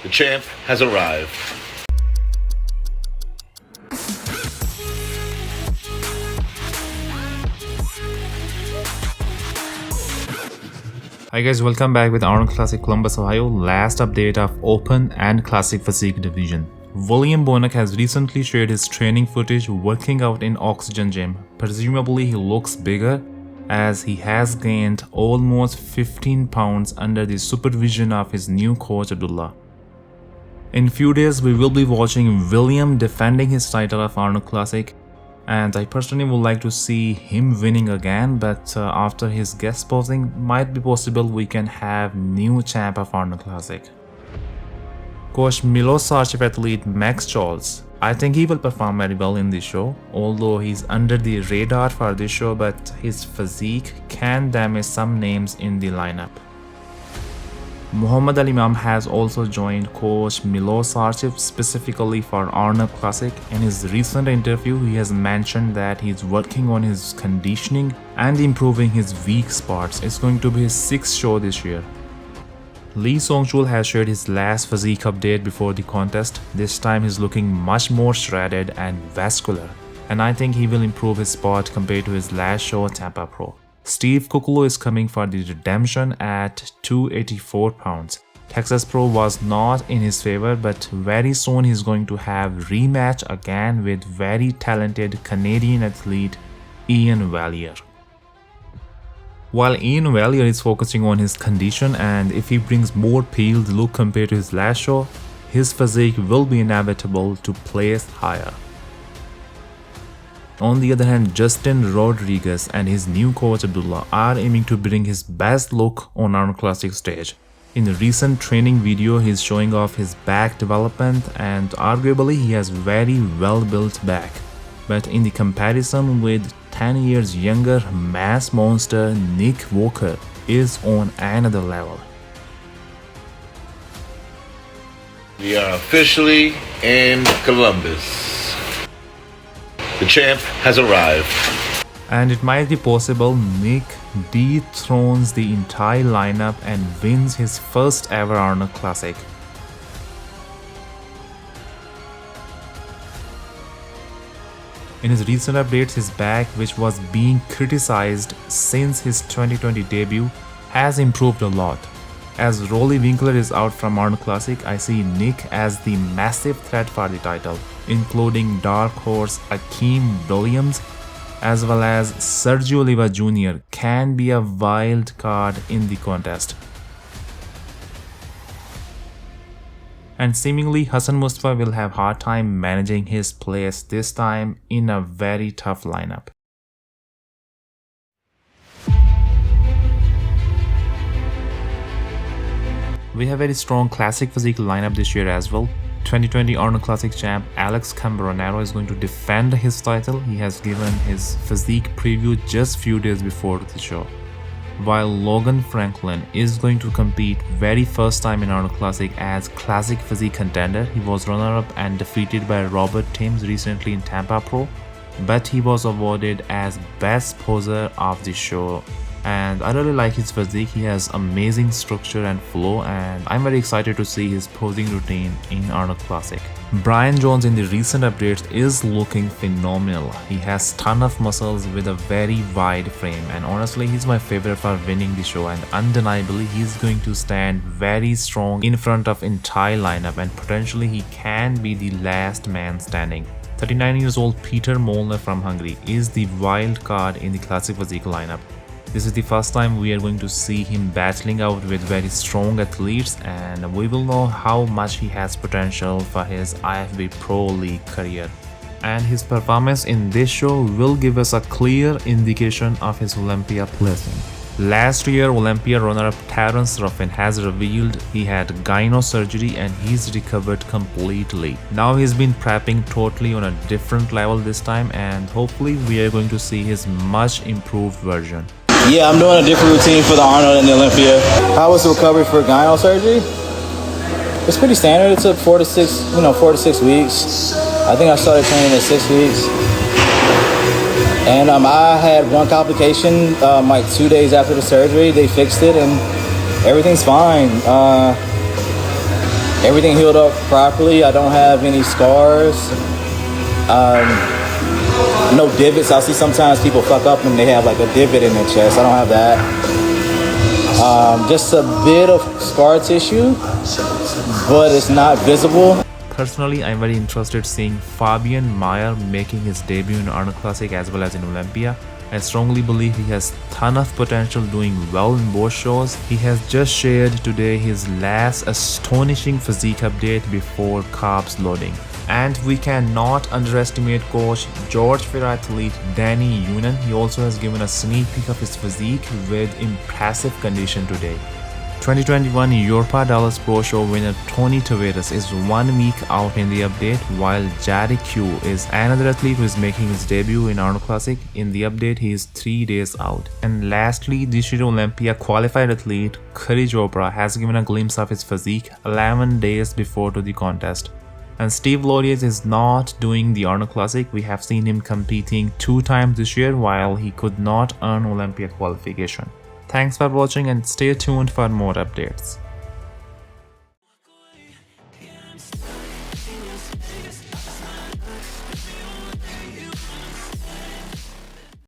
The champ has arrived. Hi guys, welcome back with Arnold Classic Columbus Ohio, last update of Open and Classic Physique Division. William Bonac has recently shared his training footage working out in Oxygen Gym. Presumably he looks bigger as he has gained almost 15 pounds under the supervision of his new coach Abdullah. In few days we will be watching William defending his title of Arnold Classic, and I personally would like to see him winning again, but after his guest posing might be possible we can have new champ of Arnold Classic. Coach Milos Sarchev athlete Max Charles, I think he will perform very well in this show, although he's under the radar for this show, but his physique can damage some names in the lineup. Muhammad Ali Imam has also joined coach Milos Sarchev specifically for Arnold Classic. In his recent interview, he has mentioned that he's working on his conditioning and improving his weak spots. It's going to be his 6th show this year. Lee Songchul has shared his last physique update before the contest. This time he's looking much more shredded and vascular, and I think he will improve his spot compared to his last show at Tampa Pro. Steve Kuclo is coming for the redemption at 284 pounds. Texas Pro was not in his favor, but very soon he's going to have rematch again with very talented Canadian athlete Ian Valliere. While Ian Valliere is focusing on his condition, and if he brings more peeled look compared to his last show, his physique will be inevitable to place higher. On the other hand, Justin Rodriguez and his new coach Abdullah are aiming to bring his best look on Arnold Classic stage. In the recent training video, he's showing off his back development, and arguably he has very well built back. But in the comparison with 10 years younger mass monster Nick Walker is on another level. We are officially in Columbus. The champ has arrived. And it might be possible Nick dethrones the entire lineup and wins his first ever Arnold Classic. In his recent updates, his back, which was being criticized since his 2020 debut, has improved a lot. As Roelly Winklaar is out from Arnold Classic, I see Nick as the massive threat for the title, including dark horse Akeem Williams as well as Sergio Oliva Jr. can be a wild card in the contest. And seemingly Hassan Mustafa will have hard time managing his place this time in a very tough lineup. We have very strong classic physique lineup this year as well. 2020 Arnold Classic champ Alex Cambronero is going to defend his title. He has given his physique preview just few days before the show. While Logan Franklin is going to compete very first time in Arnold Classic as Classic Physique Contender. He was runner-up and defeated by Robert Timms recently in Tampa Pro, but he was awarded as best poser of the show. And I really like his physique. He has amazing structure and flow, and I'm very excited to see his posing routine in Arnold Classic. Bryan Jones in the recent updates is looking phenomenal. He has ton of muscles with a very wide frame, and honestly he's my favorite for winning the show, and undeniably he's going to stand very strong in front of entire lineup, and potentially he can be the last man standing. 39 years old Peter Molnar from Hungary is the wild card in the Classic Physique lineup. This is the first time we are going to see him battling out with very strong athletes, and we will know how much he has potential for his IFB Pro League career. And his performance in this show will give us a clear indication of his Olympia placing. Last year, Olympia runner-up Terrence Ruffin has revealed he had gyno surgery and he's recovered completely. Now he's been prepping totally on a different level this time, and hopefully we are going to see his much improved version. Yeah, I'm doing a different routine for the Arnold and the Olympia. How was the recovery for gyno surgery? It's pretty standard. It took 4 to 6 weeks. I think I started training at 6 weeks. And I had one complication like 2 days after the surgery. They fixed it and everything's fine. Everything healed up properly. I don't have any scars. No divots. I'll see sometimes people fuck up when they have like a divot in their chest. I don't have that. Just a bit of scar tissue, but it's not visible. Personally, I'm very interested seeing Fabian Mayer making his debut in Arnold Classic as well as in Olympia. I strongly believe he has ton of potential doing well in both shows. He has just shared today his last astonishing physique update before carbs loading. And we cannot underestimate coach George Fair athlete Dani Younan. He also has given a sneak peek of his physique with impressive condition today. 2021 Europa Dallas Pro Show winner Tony Taveras is 1 week out in the update, while Jari Q is another athlete who is making his debut in Arnold Classic. In the update, he is 3 days out. And lastly, this year Olympia qualified athlete Kari Chopra has given a glimpse of his physique 11 days before to the contest. And Steve Laurier is not doing the Arnold Classic. We have seen him competing 2 times this year while he could not earn Olympia qualification. Thanks for watching and stay tuned for more updates.